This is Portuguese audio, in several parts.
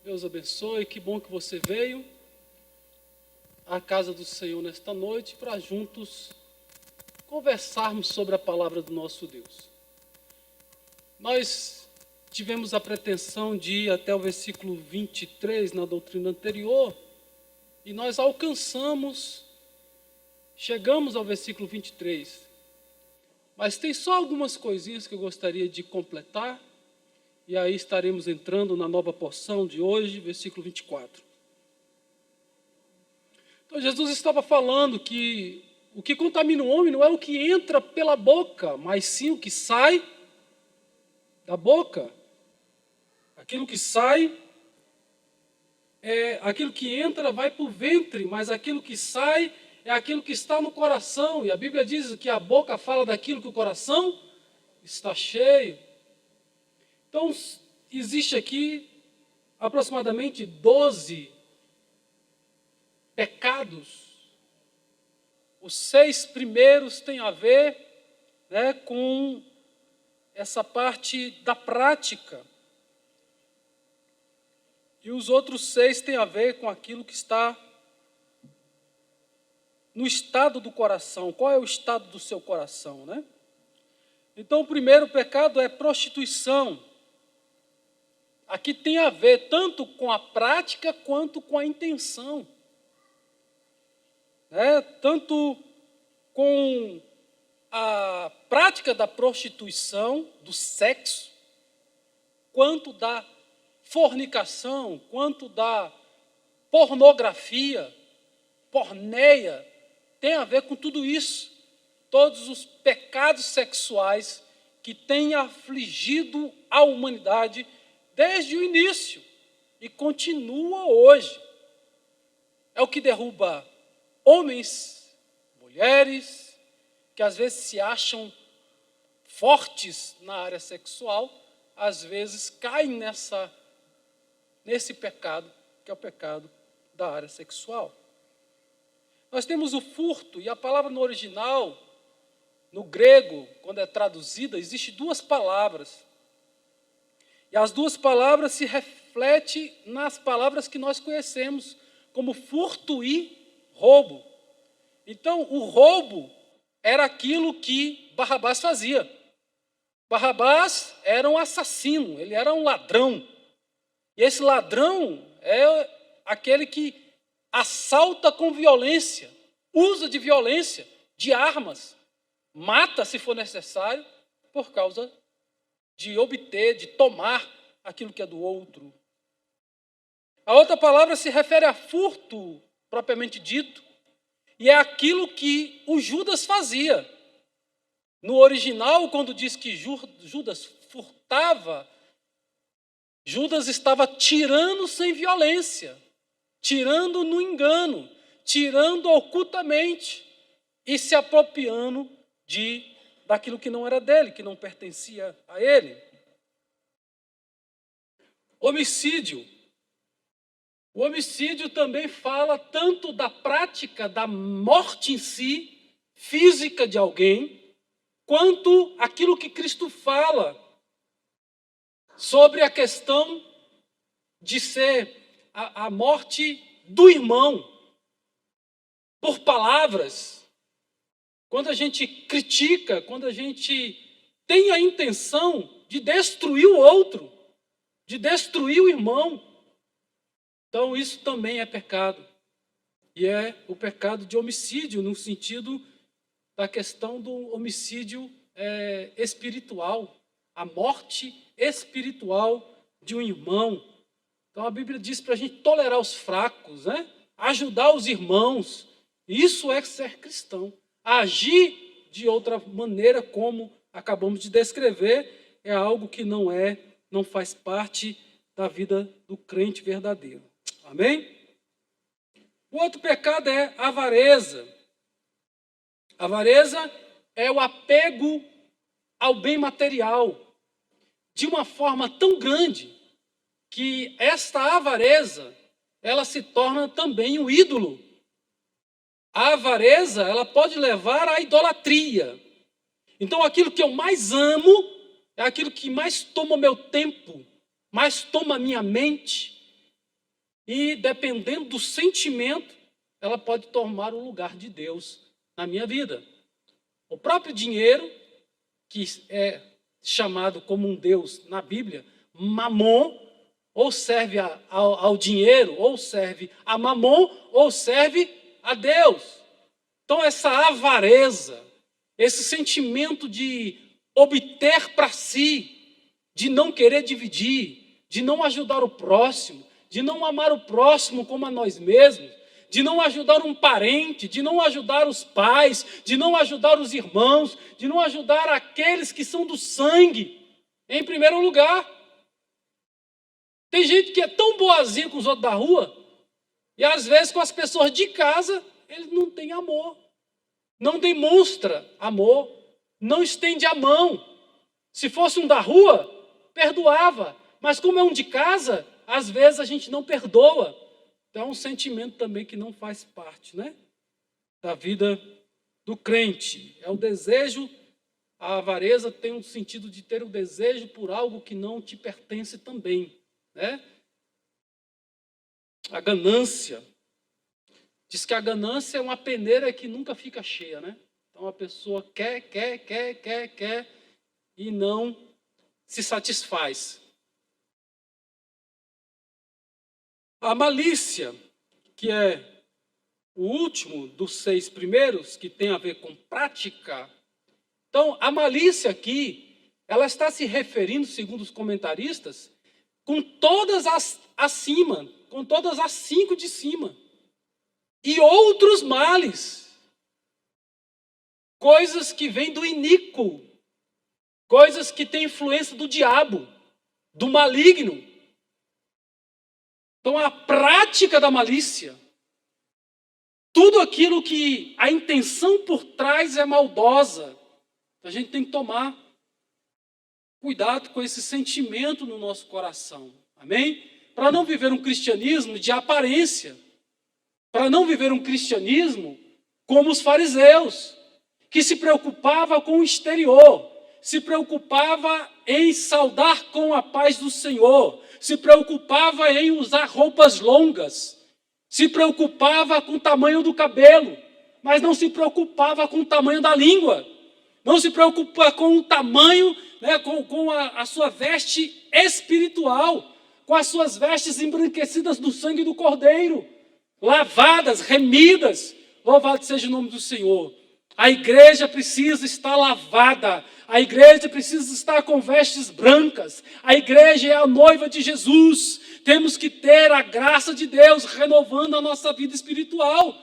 Deus abençoe, que bom que você veio à casa do Senhor nesta noite para juntos conversarmos sobre a palavra do nosso Deus. Nós tivemos a pretensão de ir até o versículo 23 na doutrina anterior e nós chegamos ao versículo 23. Mas tem só algumas coisinhas que eu gostaria de completar e aí estaremos entrando na nova porção de hoje, versículo 24. Então Jesus estava falando que o que contamina o homem não é o que entra pela boca, mas sim o que sai da boca. Aquilo que entra vai para o ventre, mas aquilo que sai é aquilo que está no coração. E a Bíblia diz que a boca fala daquilo que o coração está cheio. Então, existe aqui aproximadamente 12 pecados. Os 6 primeiros têm a ver, com essa parte da prática. E os outros 6 têm a ver com aquilo que está no estado do coração. Qual é o estado do seu coração, né? Então, o primeiro pecado é prostituição. Aqui tem a ver tanto com a prática quanto com a intenção. Tanto com a prática da prostituição, do sexo, quanto da fornicação, quanto da pornografia, porneia, tem a ver com tudo isso. Todos os pecados sexuais que têm afligido a humanidade desde o início e continua hoje. É o que derruba homens, mulheres, que às vezes se acham fortes na área sexual, às vezes caem nesse pecado, que é o pecado da área sexual. Nós temos o furto, e a palavra no original, no grego, quando é traduzida, existem 2 palavras. E as 2 palavras se refletem nas palavras que nós conhecemos, como furto e roubo. Então, o roubo era aquilo que Barrabás fazia. Barrabás era um assassino, ele era um ladrão. E esse ladrão é aquele que assalta com violência, usa de violência, de armas, mata se for necessário, por causa de obter, de tomar aquilo que é do outro. A outra palavra se refere a furto, propriamente dito, e é aquilo que o Judas fazia. No original, quando diz que Judas furtava, Judas estava tirando sem violência, tirando no engano, tirando ocultamente e se apropriando daquilo que não era dele, que não pertencia a ele. Homicídio. O homicídio também fala tanto da prática da morte em si, física de alguém, quanto aquilo que Cristo fala sobre a questão de ser a morte do irmão, por palavras. Quando a gente critica, quando a gente tem a intenção de destruir o outro, de destruir o irmão, então isso também é pecado. E é o pecado de homicídio, no sentido da questão do homicídio espiritual, a morte espiritual de um irmão. Então a Bíblia diz para a gente tolerar os fracos, ajudar os irmãos. Isso é ser cristão. Agir de outra maneira, como acabamos de descrever, é algo que não faz parte da vida do crente verdadeiro. Amém? O outro pecado é a avareza. A avareza é o apego ao bem material, de uma forma tão grande que esta avareza, ela se torna também um ídolo. A avareza, ela pode levar à idolatria. Então, aquilo que eu mais amo é aquilo que mais toma meu tempo, mais toma minha mente, e, dependendo do sentimento, ela pode tomar o lugar de Deus na minha vida. O próprio dinheiro, que é chamado como um Deus na Bíblia, Mamon, ou serve ao dinheiro, ou serve a Mamon, ou serve a Deus. Então, essa avareza, esse sentimento de obter para si, de não querer dividir, de não ajudar o próximo, de não amar o próximo como a nós mesmos, de não ajudar um parente, de não ajudar os pais, de não ajudar os irmãos, de não ajudar aqueles que são do sangue, em primeiro lugar. Tem gente que é tão boazinha com os outros da rua, e às vezes com as pessoas de casa, ele não tem amor, não demonstra amor, não estende a mão. Se fosse um da rua, perdoava, mas como é um de casa, às vezes a gente não perdoa. Então é um sentimento também que não faz parte, né, da vida do crente. É o desejo, a avareza tem um sentido de ter o desejo por algo que não te pertence também, né? A ganância. Diz que a ganância é uma peneira que nunca fica cheia, né? Então a pessoa quer e não se satisfaz. A malícia, que é o último dos 6 primeiros, que tem a ver com prática. Então, a malícia aqui, ela está se referindo, segundo os comentaristas, com todas as acima, com todas as 5 de cima. E outros males. Coisas que vêm do iníquo. Coisas que têm influência do diabo, do maligno. Então, a prática da malícia, tudo aquilo que a intenção por trás é maldosa, a gente tem que tomar cuidado com esse sentimento no nosso coração, amém? Para não viver um cristianismo de aparência, para não viver um cristianismo como os fariseus, que se preocupava com o exterior, se preocupava em saudar com a paz do Senhor, se preocupava em usar roupas longas, se preocupava com o tamanho do cabelo, mas não se preocupava com o tamanho da língua, não se preocupa com o tamanho, né, com a sua veste espiritual, com as suas vestes embranquecidas do sangue do Cordeiro, lavadas, remidas. Louvado seja o nome do Senhor. A igreja precisa estar lavada, a igreja precisa estar com vestes brancas, a igreja é a noiva de Jesus. Temos que ter a graça de Deus renovando a nossa vida espiritual.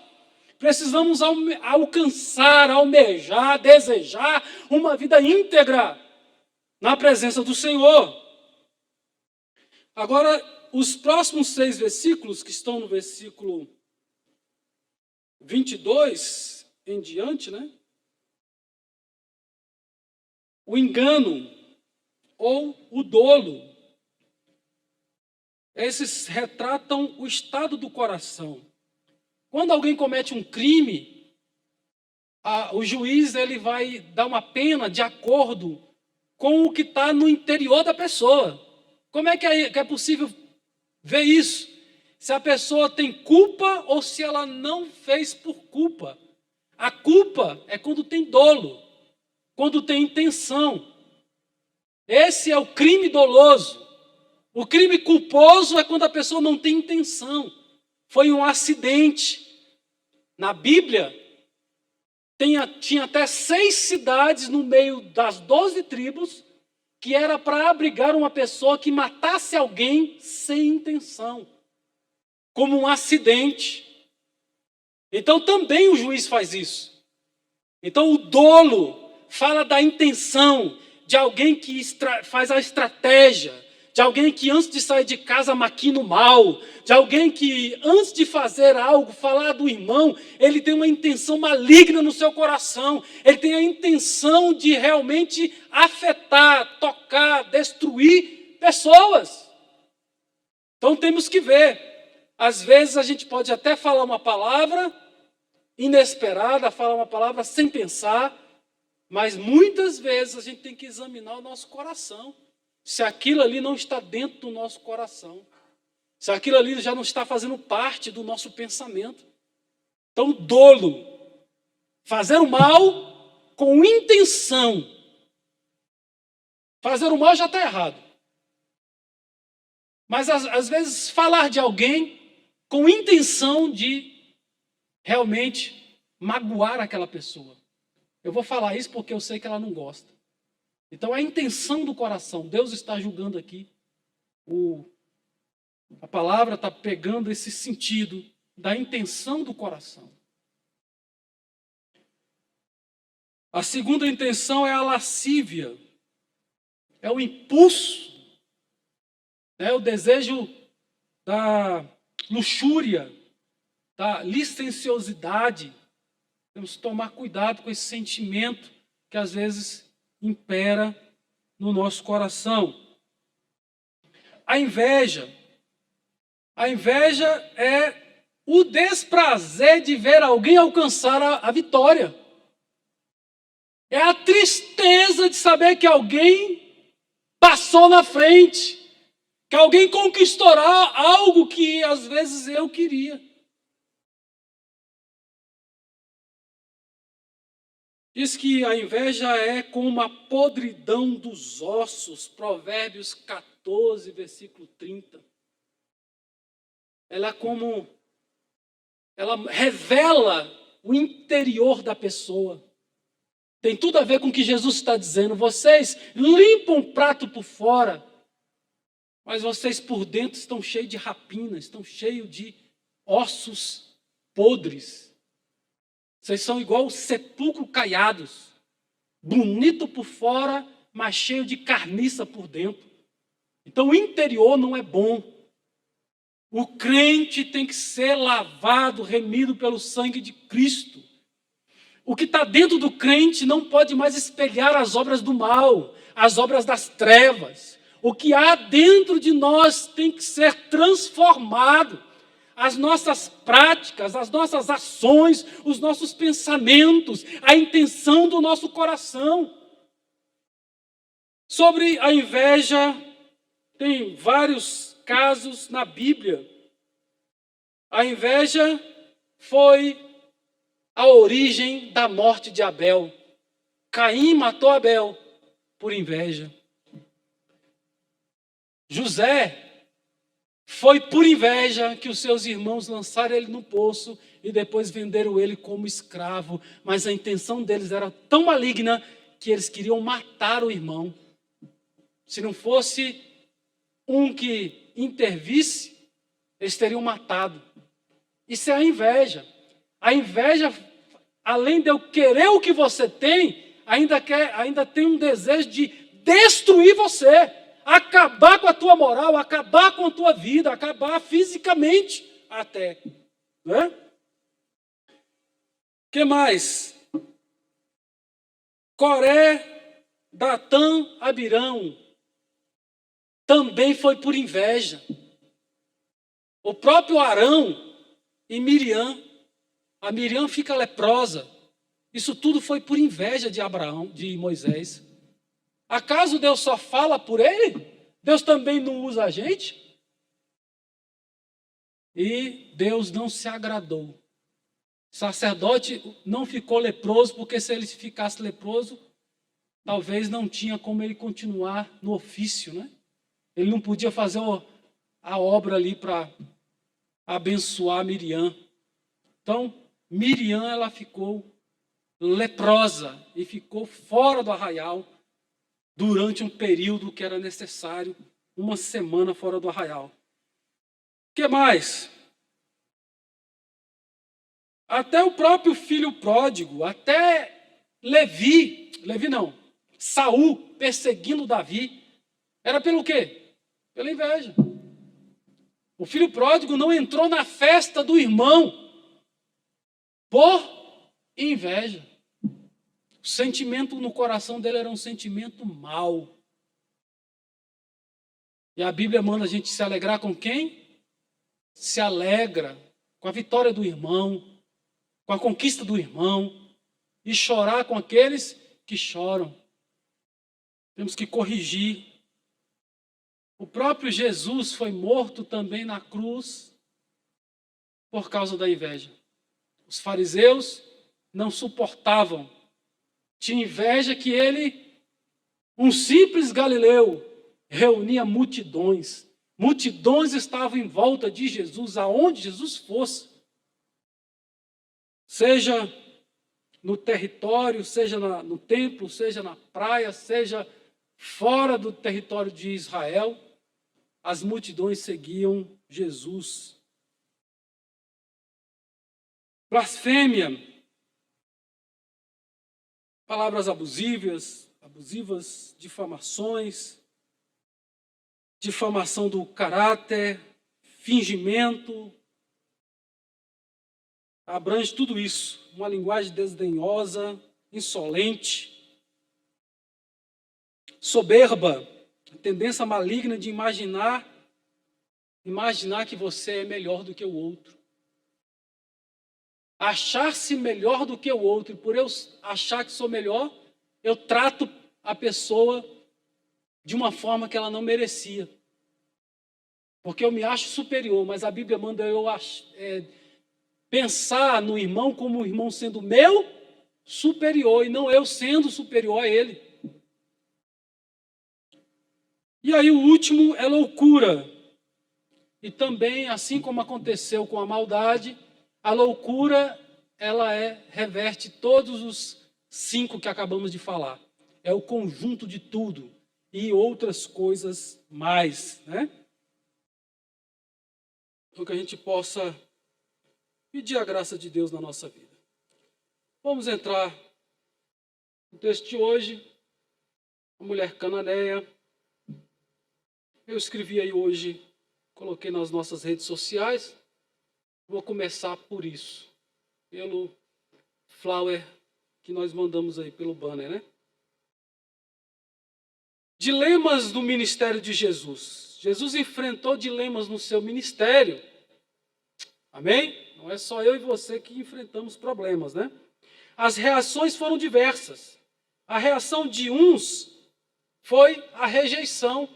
Precisamos alcançar, almejar, desejar uma vida íntegra na presença do Senhor. Agora, os próximos 6 versículos, que estão no versículo 22 em diante, né? O engano ou o dolo. Esses retratam o estado do coração. Quando alguém comete um crime, o juiz ele vai dar uma pena de acordo com o que está no interior da pessoa. Como é que é possível ver isso? Se a pessoa tem culpa ou se ela não fez por culpa. A culpa é quando tem dolo, quando tem intenção. Esse é o crime doloso. O crime culposo é quando a pessoa não tem intenção. Foi um acidente. Na Bíblia, tinha até 6 cidades no meio das 12 tribos que era para abrigar uma pessoa que matasse alguém sem intenção, como um acidente. Então também o juiz faz isso. Então o dolo fala da intenção de alguém que faz a estratégia, de alguém que antes de sair de casa maquina o mal, de alguém que antes de fazer algo, falar do irmão, ele tem uma intenção maligna no seu coração, ele tem a intenção de realmente afetar, tocar, destruir pessoas. Então temos que ver, às vezes a gente pode até falar uma palavra inesperada, falar uma palavra sem pensar, mas muitas vezes a gente tem que examinar o nosso coração. Se aquilo ali não está dentro do nosso coração. Se aquilo ali já não está fazendo parte do nosso pensamento. Então, dolo, fazer o mal com intenção. Fazer o mal já está errado. Mas, às vezes, falar de alguém com intenção de realmente magoar aquela pessoa. Eu vou falar isso porque eu sei que ela não gosta. Então, é a intenção do coração. Deus está julgando aqui. A palavra está pegando esse sentido da intenção do coração. A segunda intenção é a lascívia. É o impulso, é o desejo da luxúria, da licenciosidade. Temos que tomar cuidado com esse sentimento que às vezes impera no nosso coração. A inveja. A inveja é o desprazer de ver alguém alcançar a vitória. É a tristeza de saber que alguém passou na frente, que alguém conquistará algo que às vezes eu queria. Diz que a inveja é como a podridão dos ossos, Provérbios 14, versículo 30. Ela revela o interior da pessoa. Tem tudo a ver com o que Jesus está dizendo. Vocês limpam o prato por fora, mas vocês por dentro estão cheios de rapina, estão cheios de ossos podres. Vocês são igual sepulcro caiados, bonito por fora, mas cheio de carniça por dentro. Então o interior não é bom. O crente tem que ser lavado, remido pelo sangue de Cristo. O que está dentro do crente não pode mais espelhar as obras do mal, as obras das trevas. O que há dentro de nós tem que ser transformado. As nossas práticas, as nossas ações, os nossos pensamentos, a intenção do nosso coração. Sobre a inveja, tem vários casos na Bíblia. A inveja foi a origem da morte de Abel. Caim matou Abel por inveja. José foi por inveja que os seus irmãos lançaram ele no poço e depois venderam ele como escravo. Mas a intenção deles era tão maligna que eles queriam matar o irmão. Se não fosse um que intervisse, eles teriam matado. Isso é a inveja. A inveja, além de eu querer o que você tem, ainda tem um desejo de destruir você. Acabar com a tua moral, acabar com a tua vida, acabar fisicamente até. Né? O que mais? Coré, Datã, Abirão também foi por inveja. O próprio Arão e Miriam, a Miriam fica leprosa. Isso tudo foi por inveja de Abraão, de Moisés. Acaso Deus só fala por ele? Deus também não usa a gente? E Deus não se agradou. O sacerdote não ficou leproso, porque se ele ficasse leproso, talvez não tinha como ele continuar no ofício, né? Ele não podia fazer a obra ali para abençoar Miriam. Então, Miriam, ela ficou leprosa e ficou fora do arraial durante um período que era necessário, uma semana fora do arraial. O que mais? Até o próprio filho pródigo, até Saul perseguindo Davi, era pelo quê? Pela inveja. O filho pródigo não entrou na festa do irmão por inveja. O sentimento no coração dele era um sentimento mau. E a Bíblia manda a gente se alegrar com quem? Se alegra com a vitória do irmão, com a conquista do irmão, e chorar com aqueles que choram. Temos que corrigir O próprio Jesus foi morto também na cruz por causa da inveja. Os fariseus não suportavam, tinham inveja que ele, um simples galileu, reunia multidões. Multidões estavam em volta de Jesus, aonde Jesus fosse. Seja no território, seja no templo, seja na praia, seja fora do território de Israel, as multidões seguiam Jesus. Blasfêmia, palavras abusivas, difamações, difamação do caráter, fingimento, abrange tudo isso. Uma linguagem desdenhosa, insolente, soberba, a tendência maligna de imaginar que você é melhor do que o outro. Achar-se melhor do que o outro. E por eu achar que sou melhor, eu trato a pessoa de uma forma que ela não merecia. Porque eu me acho superior, mas a Bíblia manda eu pensar no irmão como o irmão sendo meu superior, e não eu sendo superior a ele. E aí o último é loucura. E também, assim como aconteceu com a maldade, a loucura, ela reverte todos os 5 que acabamos de falar. É o conjunto de tudo e outras coisas mais, né? Então que a gente possa pedir a graça de Deus na nossa vida. Vamos entrar no texto de hoje, a mulher cananeia. Eu escrevi aí hoje, coloquei nas nossas redes sociais. Vou começar por isso, pelo flower que nós mandamos aí, pelo banner, né? Dilemas do ministério de Jesus. Jesus enfrentou dilemas no seu ministério. Amém? Não é só eu e você que enfrentamos problemas, né? As reações foram diversas. A reação de uns foi a rejeição.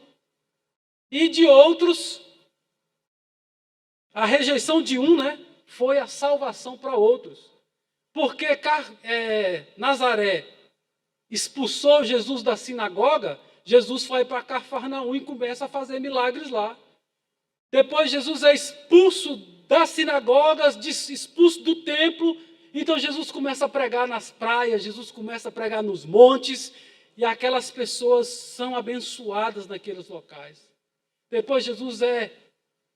E de outros, a rejeição de um, né, foi a salvação para outros. Porque Nazaré expulsou Jesus da sinagoga, Jesus foi para Cafarnaum e começa a fazer milagres lá. Depois Jesus é expulso das sinagogas, expulso do templo. Então Jesus começa a pregar nas praias, Jesus começa a pregar nos montes, e aquelas pessoas são abençoadas naqueles locais. Depois Jesus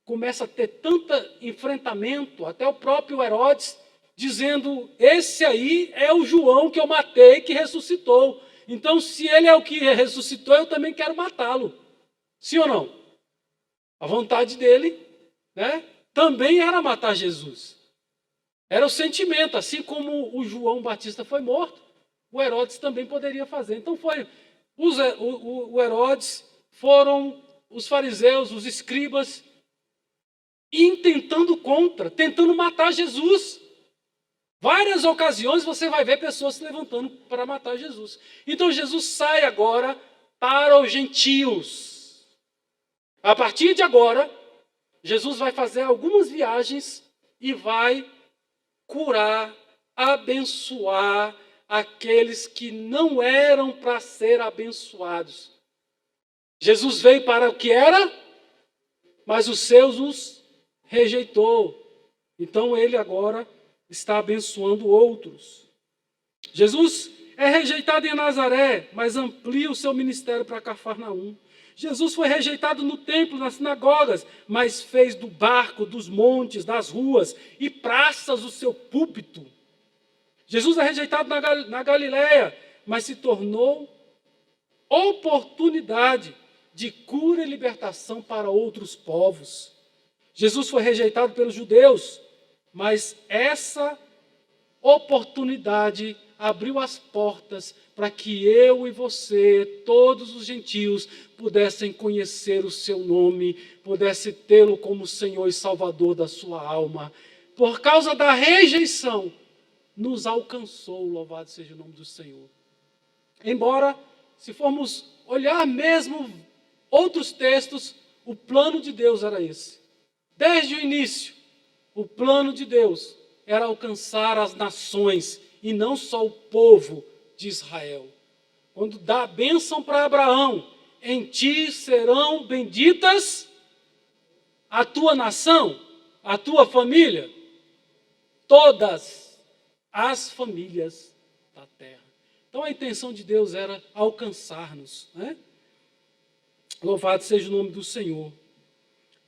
começa a ter tanto enfrentamento, até o próprio Herodes, dizendo, esse aí é o João que eu matei, que ressuscitou. Então, se ele é o que ressuscitou, eu também quero matá-lo. Sim ou não? A vontade dele, né, também era matar Jesus. Era o sentimento, assim como o João Batista foi morto, o Herodes também poderia fazer. Então, o Herodes, foram os fariseus, os escribas, intentando tentando matar Jesus. Várias ocasiões você vai ver pessoas se levantando para matar Jesus. Então Jesus sai agora para os gentios. A partir de agora, Jesus vai fazer algumas viagens e vai curar, abençoar aqueles que não eram para ser abençoados. Jesus veio para o que era, mas os seus os rejeitou. Então ele agora está abençoando outros. Jesus é rejeitado em Nazaré, mas amplia o seu ministério para Cafarnaum. Jesus foi rejeitado no templo, nas sinagogas, mas fez do barco, dos montes, das ruas e praças o seu púlpito. Jesus é rejeitado na Galileia, mas se tornou oportunidade de cura e libertação para outros povos. Jesus foi rejeitado pelos judeus, mas essa oportunidade abriu as portas para que eu e você, todos os gentios, pudessem conhecer o seu nome, pudessem tê-lo como Senhor e Salvador da sua alma. Por causa da rejeição, nos alcançou, louvado seja o nome do Senhor. Embora, se formos olhar mesmo outros textos, o plano de Deus era esse. Desde o início, o plano de Deus era alcançar as nações e não só o povo de Israel. Quando dá a bênção para Abraão, em ti serão benditas a tua nação, a tua família, todas as famílias da terra. Então a intenção de Deus era alcançar-nos, né? Louvado seja o nome do Senhor.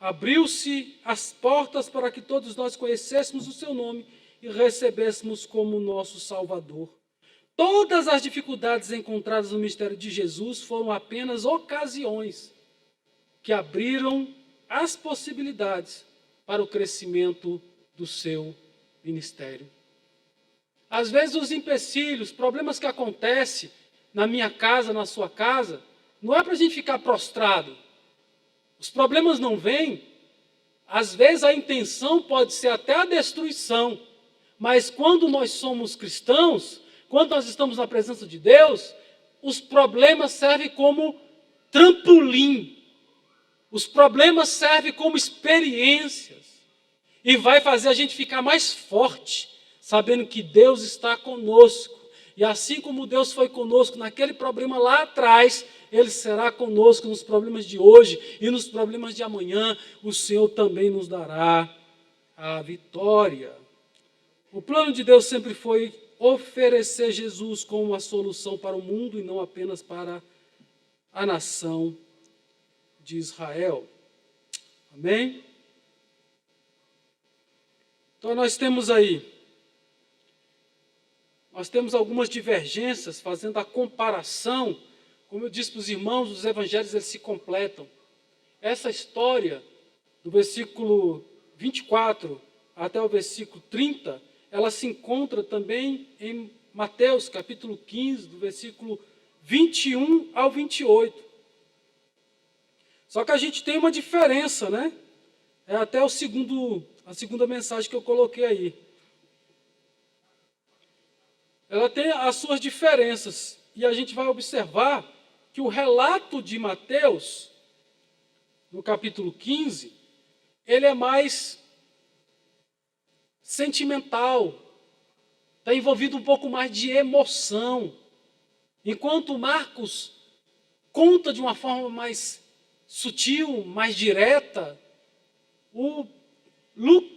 Abriu-se as portas para que todos nós conhecêssemos o seu nome e recebêssemos como nosso Salvador. Todas as dificuldades encontradas no ministério de Jesus foram apenas ocasiões que abriram as possibilidades para o crescimento do seu ministério. Às vezes os empecilhos, problemas que acontecem na minha casa, na sua casa, não é para a gente ficar prostrado. Os problemas não vêm. Às vezes a intenção pode ser até a destruição. Mas quando nós somos cristãos, quando nós estamos na presença de Deus, os problemas servem como trampolim. Os problemas servem como experiências. E vai fazer a gente ficar mais forte, sabendo que Deus está conosco. E assim como Deus foi conosco naquele problema lá atrás, Ele será conosco nos problemas de hoje e nos problemas de amanhã. O Senhor também nos dará a vitória. O plano de Deus sempre foi oferecer Jesus como a solução para o mundo e não apenas para a nação de Israel. Amém? Então nós temos algumas divergências fazendo a comparação. Como eu disse para os irmãos, os evangelhos eles se completam. Essa história, do versículo 24 até o versículo 30, ela se encontra também em Mateus, capítulo 15, do versículo 21 ao 28. Só que a gente tem uma diferença, né? É até a segunda mensagem que eu coloquei aí. Ela tem as suas diferenças. E a gente vai observar que o relato de Mateus, no capítulo 15, ele é mais sentimental, está envolvido um pouco mais de emoção. Enquanto Marcos conta de uma forma mais sutil, mais direta, o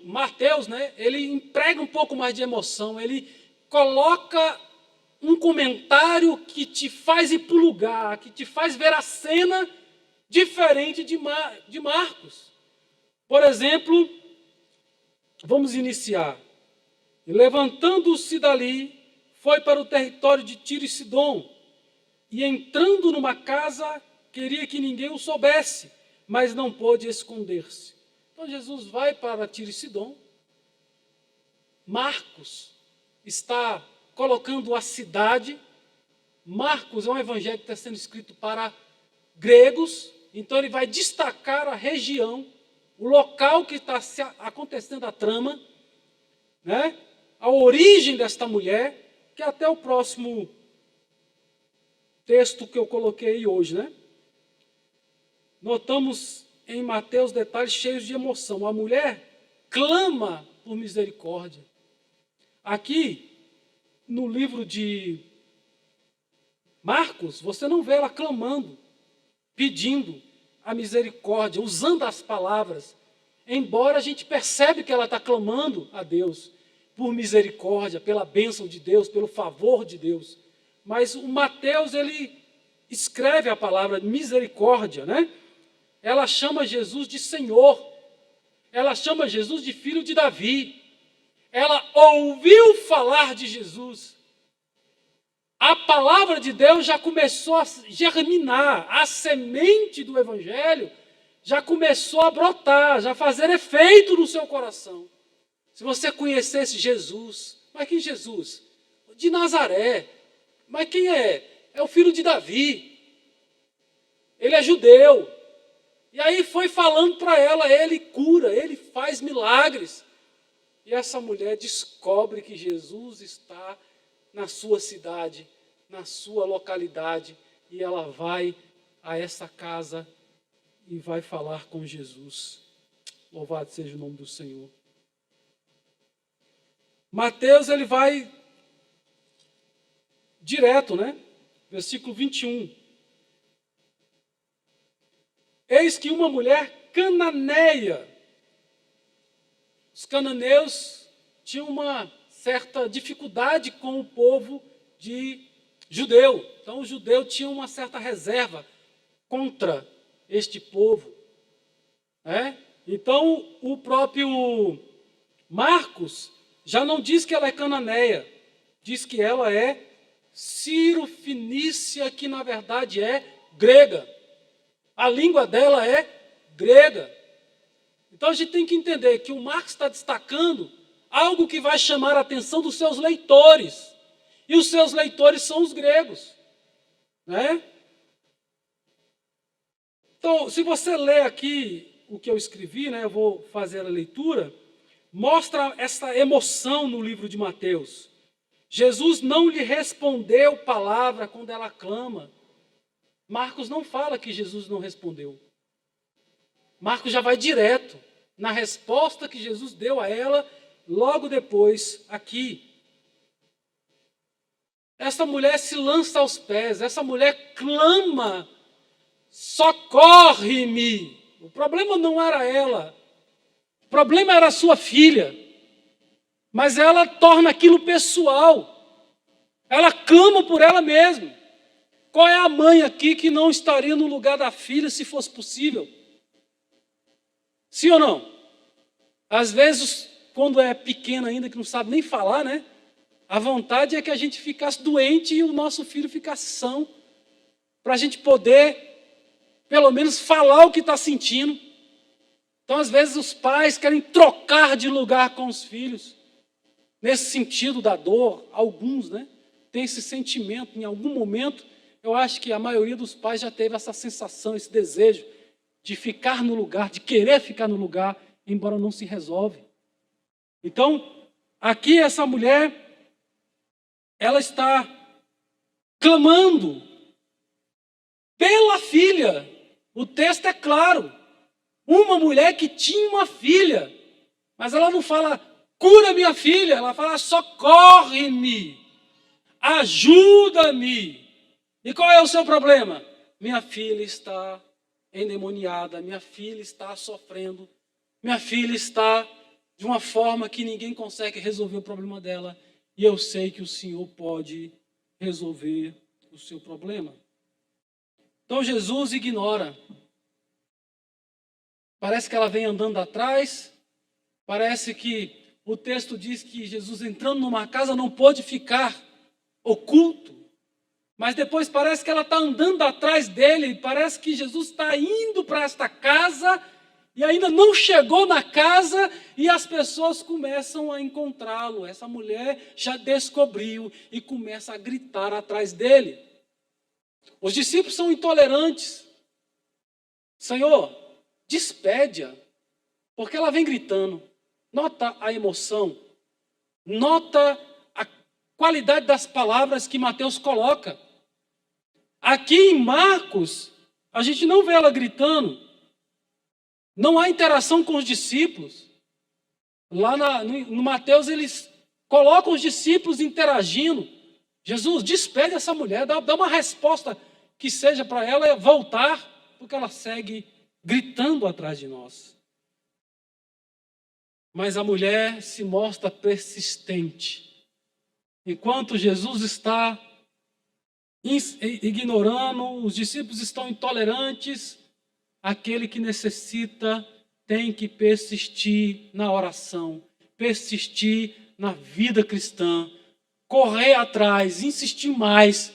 Mateus, né, ele emprega um pouco mais de emoção, ele coloca um comentário que te faz ir para o lugar, que te faz ver a cena diferente de Marcos. Por exemplo, vamos iniciar. E levantando-se dali, foi para o território de Tiro e Sidom, e entrando numa casa, queria que ninguém o soubesse, mas não pôde esconder-se. Então Jesus vai para Tiro e Sidom. Marcos está colocando a cidade. Marcos é um evangelho que está sendo escrito para gregos, então ele vai destacar a região, o local que está acontecendo a trama, né? A origem desta mulher, que é até o próximo texto que eu coloquei hoje, né? Notamos em Mateus detalhes cheios de emoção. A mulher clama por misericórdia. Aqui, no livro de Marcos, você não vê ela clamando, pedindo a misericórdia, usando as palavras, embora a gente percebe que ela está clamando a Deus por misericórdia, pela bênção de Deus, pelo favor de Deus. Mas o Mateus, ele escreve a palavra misericórdia, né? Ela chama Jesus de Senhor, ela chama Jesus de filho de Davi, ela ouviu falar de Jesus. A palavra de Deus já começou a germinar, a semente do Evangelho já começou a brotar, já fazer efeito no seu coração. Se você conhecesse Jesus, mas que Jesus? De Nazaré, mas quem é? É o filho de Davi, ele é judeu. E aí foi falando para ela, ele cura, ele faz milagres. E essa mulher descobre que Jesus está na sua cidade, na sua localidade, e ela vai a essa casa e vai falar com Jesus. Louvado seja o nome do Senhor. Mateus, ele vai direto, né? Versículo 21. Eis que uma mulher cananeia. Os cananeus tinham uma certa dificuldade com o povo judeu. Então, o judeu tinha uma certa reserva contra este povo. Então, o próprio Marcos já não diz que ela é cananeia, diz que ela é Ciro-fenícia, que na verdade é grega. A língua dela é grega. Então a gente tem que entender que o Marcos está destacando algo que vai chamar a atenção dos seus leitores. E os seus leitores são os gregos. Né? Então, se você ler aqui o que eu escrevi, né, eu vou fazer a leitura, mostra essa emoção no livro de Mateus. Jesus não lhe respondeu palavra quando ela clama. Marcos não fala que Jesus não respondeu. Marcos já vai direto na resposta que Jesus deu a ela, logo depois, aqui. Essa mulher se lança aos pés, essa mulher clama, socorre-me. O problema não era ela, o problema era a sua filha. Mas ela torna aquilo pessoal. Ela clama por ela mesma. Qual é a mãe aqui que não estaria no lugar da filha se fosse possível? Sim ou não? Às vezes, quando é pequena ainda, que não sabe nem falar, né? A vontade é que a gente ficasse doente e o nosso filho ficasse são. Para a gente poder, pelo menos, falar o que está sentindo. Então, às vezes, os pais querem trocar de lugar com os filhos. Nesse sentido da dor, alguns, né, têm esse sentimento. Em algum momento, eu acho que a maioria dos pais já teve essa sensação, esse desejo de ficar no lugar, de querer ficar no lugar, embora não se resolve. Então, aqui essa mulher, ela está clamando pela filha. O texto é claro. Uma mulher que tinha uma filha, mas ela não fala cura minha filha, ela fala socorre-me, ajuda-me. E qual é o seu problema? Minha filha está endemoniada, minha filha está sofrendo, minha filha está de uma forma que ninguém consegue resolver o problema dela, e eu sei que o Senhor pode resolver o seu problema. Então Jesus ignora. Parece que ela vem andando atrás, parece que o texto diz que Jesus, entrando numa casa, não pôde ficar oculto. Mas depois parece que ela está andando atrás dele. Parece que Jesus está indo para esta casa e ainda não chegou na casa e as pessoas começam a encontrá-lo. Essa mulher já descobriu e começa a gritar atrás dele. Os discípulos são intolerantes. Senhor, despede-a, porque ela vem gritando. Nota a emoção, nota a qualidade das palavras que Mateus coloca. Aqui em Marcos, a gente não vê ela gritando, não há interação com os discípulos. Lá no Mateus, eles colocam os discípulos interagindo. Jesus, despede essa mulher, dá uma resposta que seja para ela voltar, porque ela segue gritando atrás de nós. Mas a mulher se mostra persistente. Enquanto Jesus está ignorando, os discípulos estão intolerantes, aquele que necessita tem que persistir na oração, persistir na vida cristã, correr atrás, insistir mais.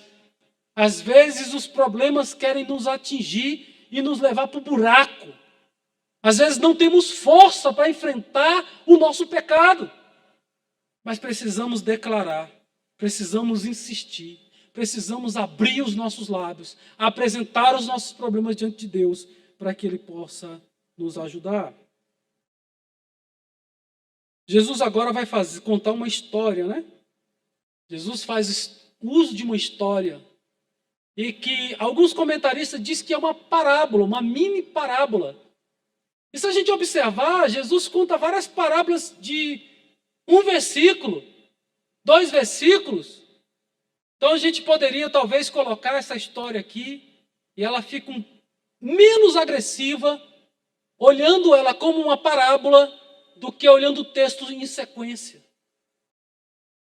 Às vezes os problemas querem nos atingir e nos levar para o buraco. Às vezes não temos força para enfrentar o nosso pecado. Mas precisamos declarar, precisamos insistir, precisamos abrir os nossos lábios, apresentar os nossos problemas diante de Deus, para que Ele possa nos ajudar. Jesus agora vai contar uma história, né? Jesus faz uso de uma história e que alguns comentaristas dizem que é uma parábola, uma mini parábola. E se a gente observar, Jesus conta várias parábolas de um versículo, 2 versículos. Então a gente poderia talvez colocar essa história aqui e ela fica menos agressiva, olhando ela como uma parábola, do que olhando o texto em sequência.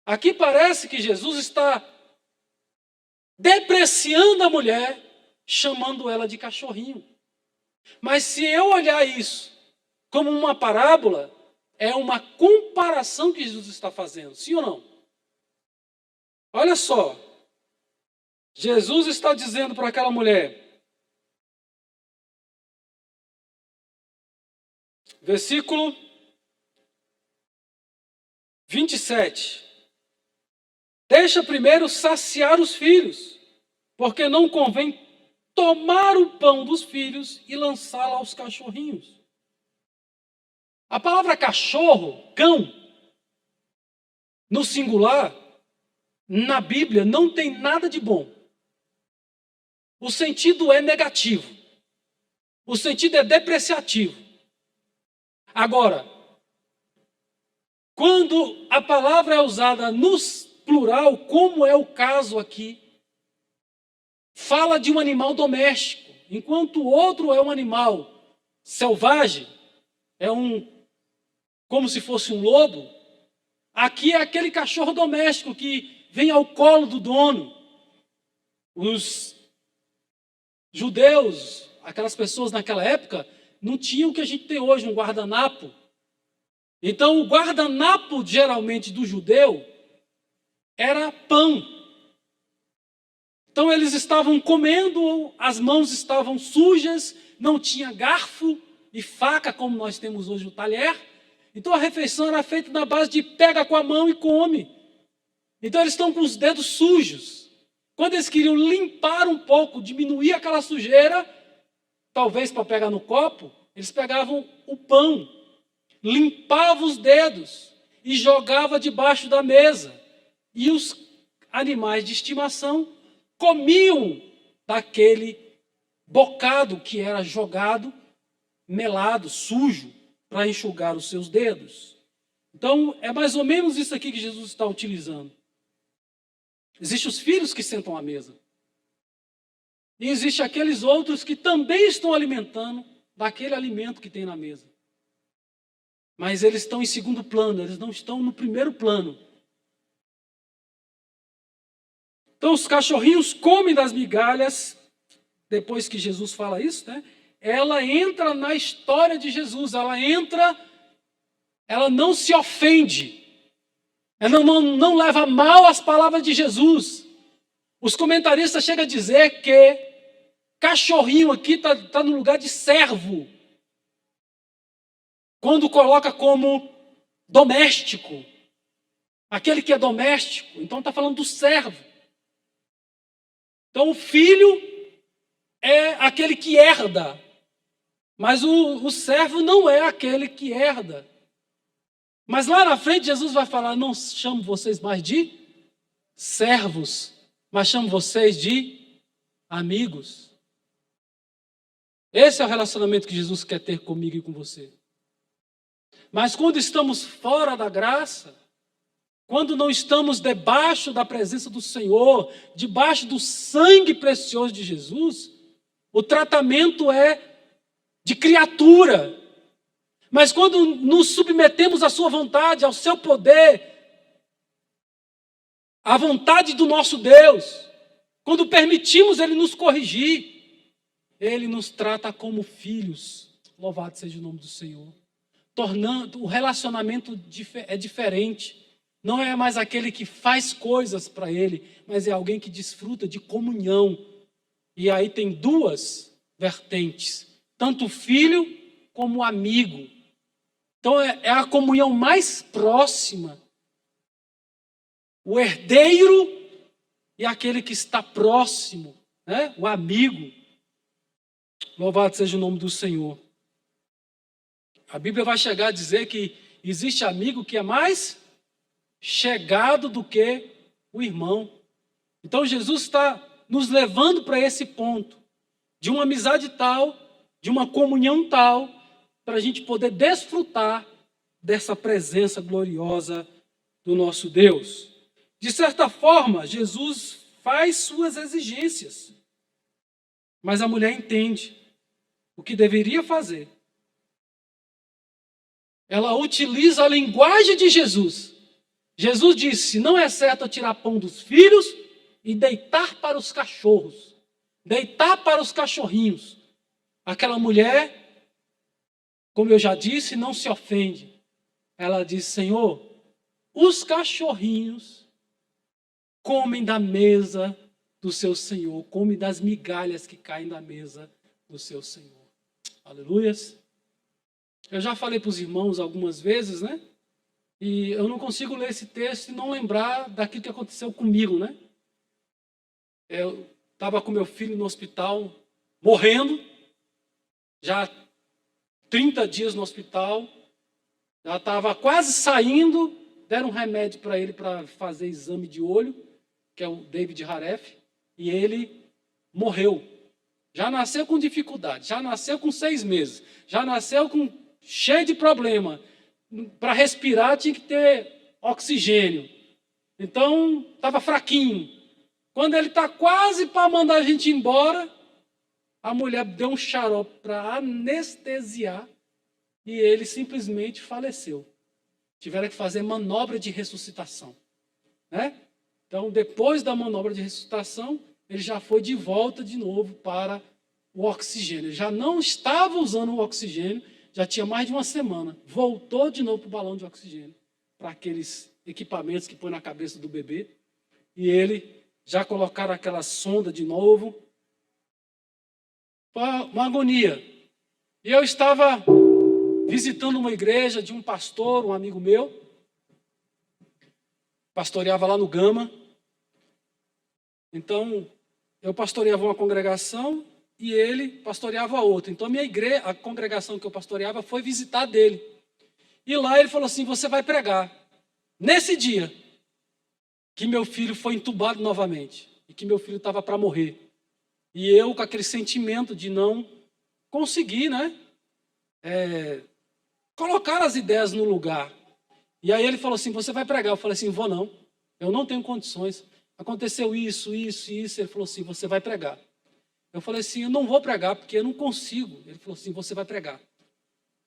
Aqui parece que Jesus está depreciando a mulher, chamando ela de cachorrinho. Mas se eu olhar isso como uma parábola, é uma comparação que Jesus está fazendo, sim ou não? Olha só, Jesus está dizendo para aquela mulher, versículo 27. Deixa primeiro saciar os filhos, porque não convém tomar o pão dos filhos e lançá-lo aos cachorrinhos. A palavra cachorro, cão, no singular, na Bíblia, não tem nada de bom. O sentido é negativo. O sentido é depreciativo. Agora, quando a palavra é usada no plural, como é o caso aqui, fala de um animal doméstico, enquanto o outro é um animal selvagem, como se fosse um lobo. Aqui é aquele cachorro doméstico que vem ao colo do dono. Os judeus, aquelas pessoas naquela época, não tinham o que a gente tem hoje, um guardanapo. Então, o guardanapo, geralmente, do judeu, era pão. Então, eles estavam comendo, as mãos estavam sujas, não tinha garfo e faca, como nós temos hoje o talher. Então, a refeição era feita na base de pega com a mão e come. Então, eles estão com os dedos sujos. Quando eles queriam limpar um pouco, diminuir aquela sujeira, talvez para pegar no copo, eles pegavam o pão, limpavam os dedos e jogavam debaixo da mesa. E os animais de estimação comiam daquele bocado que era jogado, melado, sujo, para enxugar os seus dedos. Então, é mais ou menos isso aqui que Jesus está utilizando. Existem os filhos que sentam à mesa. E existem aqueles outros que também estão alimentando daquele alimento que tem na mesa. Mas eles estão em segundo plano, eles não estão no primeiro plano. Então os cachorrinhos comem das migalhas, depois que Jesus fala isso, né? Ela entra na história de Jesus, ela não se ofende, ela não leva mal as palavras de Jesus. Os comentaristas chegam a dizer que cachorrinho aqui está no lugar de servo, quando coloca como doméstico, aquele que é doméstico, então está falando do servo. Então o filho é aquele que herda, mas o servo não é aquele que herda. Mas lá na frente Jesus vai falar, não chamo vocês mais de servos, mas chamo vocês de amigos. Esse é o relacionamento que Jesus quer ter comigo e com você. Mas quando estamos fora da graça, quando não estamos debaixo da presença do Senhor, debaixo do sangue precioso de Jesus, o tratamento é de criatura. Mas quando nos submetemos à sua vontade, ao seu poder, à vontade do nosso Deus, quando permitimos Ele nos corrigir, Ele nos trata como filhos. Louvado seja o nome do Senhor. Tornando o relacionamento é diferente. Não é mais aquele que faz coisas para Ele, mas é alguém que desfruta de comunhão. E aí tem duas vertentes, tanto o filho como o amigo. Então é a comunhão mais próxima. O herdeiro e aquele que está próximo, né? O amigo. Louvado seja o nome do Senhor. A Bíblia vai chegar a dizer que existe amigo que é mais chegado do que o irmão. Então Jesus está nos levando para esse ponto, de uma amizade tal, de uma comunhão tal, para a gente poder desfrutar dessa presença gloriosa do nosso Deus. De certa forma, Jesus faz suas exigências, mas a mulher entende o que deveria fazer. Ela utiliza a linguagem de Jesus. Jesus disse: não é certo tirar pão dos filhos e deitar para os cachorros, deitar para os cachorrinhos. Aquela mulher, como eu já disse, não se ofende. Ela diz: Senhor, os cachorrinhos comem da mesa do seu Senhor, comem das migalhas que caem da mesa do seu Senhor. Aleluias. Eu já falei para os irmãos algumas vezes, né? E eu não consigo ler esse texto e não lembrar daquilo que aconteceu comigo, né? Eu estava com meu filho no hospital, morrendo, já 30 dias no hospital, já estava quase saindo, deram um remédio para ele para fazer exame de olho, que é o David Haref, e ele morreu. Já nasceu com dificuldade, já nasceu com 6 meses, já nasceu cheio de problema. Para respirar tinha que ter oxigênio. Então, estava fraquinho. Quando ele está quase para mandar a gente embora, a mulher deu um xarope para anestesiar e ele simplesmente faleceu. Tiveram que fazer manobra de ressuscitação, né? Então, depois da manobra de ressuscitação, ele já foi de volta de novo para o oxigênio. Ele já não estava usando o oxigênio, já tinha mais de uma semana. Voltou de novo para o balão de oxigênio, para aqueles equipamentos que põe na cabeça do bebê. E ele já colocaram aquela sonda de novo. Foi uma agonia. E eu estava visitando uma igreja de um pastor, um amigo meu, pastoreava lá no Gama. Então, eu pastoreava uma congregação e ele pastoreava outra. Então, a congregação que eu pastoreava foi visitar dele. E lá ele falou assim: você vai pregar. Nesse dia que meu filho foi entubado novamente e que meu filho estava para morrer. E eu com aquele sentimento de não conseguir, né? Colocar as ideias no lugar. E aí ele falou assim: você vai pregar. Eu falei assim: vou não. Eu não tenho condições. Aconteceu isso, isso, isso. Ele falou assim: você vai pregar. Eu falei assim: eu não vou pregar porque eu não consigo. Ele falou assim: você vai pregar.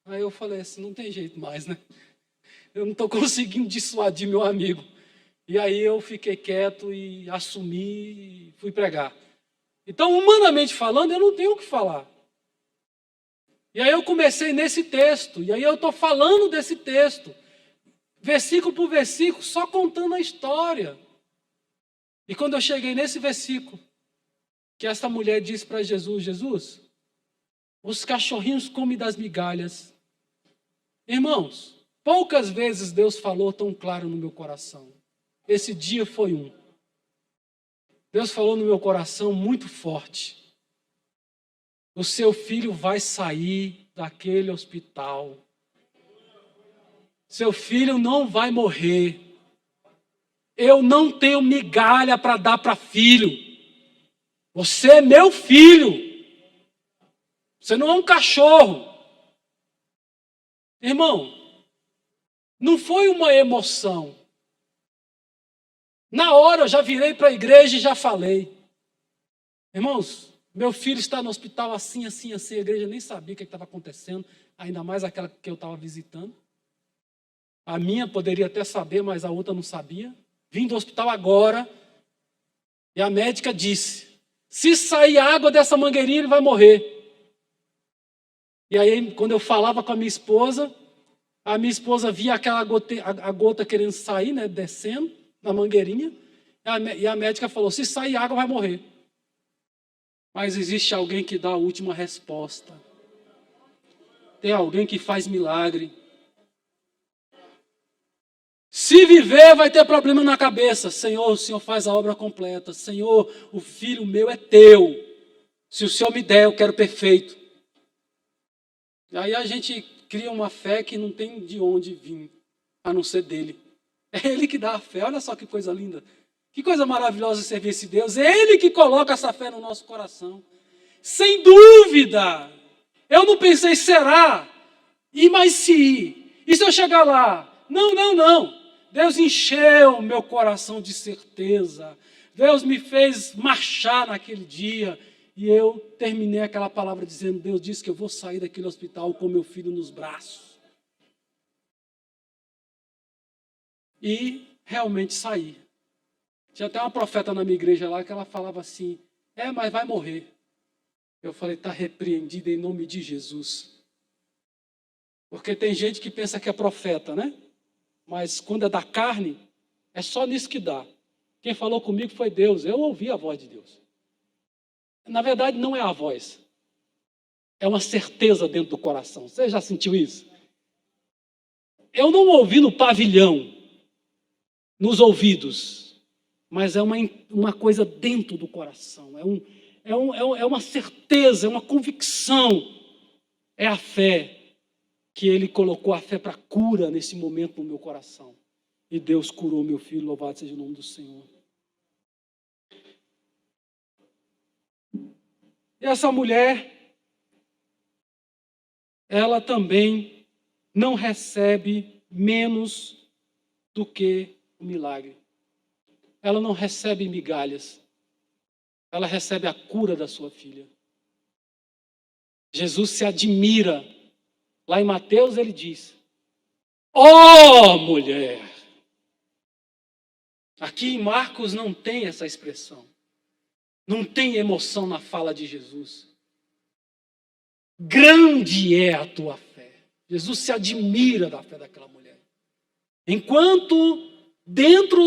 Aí eu falei assim: não tem jeito mais, né? Eu não estou conseguindo dissuadir meu amigo. E aí eu fiquei quieto e assumi e fui pregar. Então, humanamente falando, eu não tenho o que falar. E aí eu comecei nesse texto. E aí eu estou falando desse texto, versículo por versículo, só contando a história. E quando eu cheguei nesse versículo, que essa mulher disse para Jesus: Jesus, os cachorrinhos comem das migalhas. Irmãos, poucas vezes Deus falou tão claro no meu coração. Esse dia foi um. Deus falou no meu coração muito forte: o seu filho vai sair daquele hospital. Seu filho não vai morrer. Eu não tenho migalha para dar para filho. Você é meu filho. Você não é um cachorro. Irmão, não foi uma emoção. Na hora eu já virei para a igreja e já falei: irmãos, meu filho está no hospital assim, assim, assim. A igreja nem sabia o que estava acontecendo, ainda mais aquela que eu estava visitando. A minha poderia até saber, mas a outra não sabia. Vim do hospital agora e a médica disse: se sair água dessa mangueirinha, ele vai morrer. E aí, quando eu falava com a minha esposa via aquela a gota querendo sair, né, descendo na mangueirinha, e a médica falou: se sair água, vai morrer. Mas existe alguém que dá a última resposta. Tem alguém que faz milagre. Se viver, vai ter problema na cabeça. Senhor, o Senhor faz a obra completa. Senhor, o filho meu é teu. Se o Senhor me der, eu quero perfeito. E aí a gente cria uma fé que não tem de onde vir, a não ser dele. É ele que dá a fé. Olha só que coisa linda. Que coisa maravilhosa servir esse Deus. É Ele que coloca essa fé no nosso coração. Sem dúvida. Eu não pensei, será? E mas se? E se eu chegar lá? Não, não, não. Deus encheu meu coração de certeza. Deus me fez marchar naquele dia. E eu terminei aquela palavra dizendo, Deus disse que eu vou sair daquele hospital com meu filho nos braços. E realmente saí. Tinha até uma profeta na minha igreja lá que ela falava assim, mas vai morrer. Eu falei, está repreendido em nome de Jesus. Porque tem gente que pensa que é profeta, né? Mas quando é da carne, é só nisso que dá. Quem falou comigo foi Deus. Eu ouvi a voz de Deus. Na verdade, não é a voz. É uma certeza dentro do coração. Você já sentiu isso? Eu não ouvi no pavilhão, nos ouvidos, mas é uma coisa dentro do coração. É uma certeza, é uma convicção. É a fé que Ele colocou, a fé para cura nesse momento no meu coração. E Deus curou meu filho, louvado seja o nome do Senhor. E essa mulher, ela também não recebe menos do que o milagre. Ela não recebe migalhas. Ela recebe a cura da sua filha. Jesus se admira. Lá em Mateus ele diz, ó mulher! Aqui em Marcos não tem essa expressão. Não tem emoção na fala de Jesus. Grande é a tua fé. Jesus se admira da fé daquela mulher. Enquanto dentro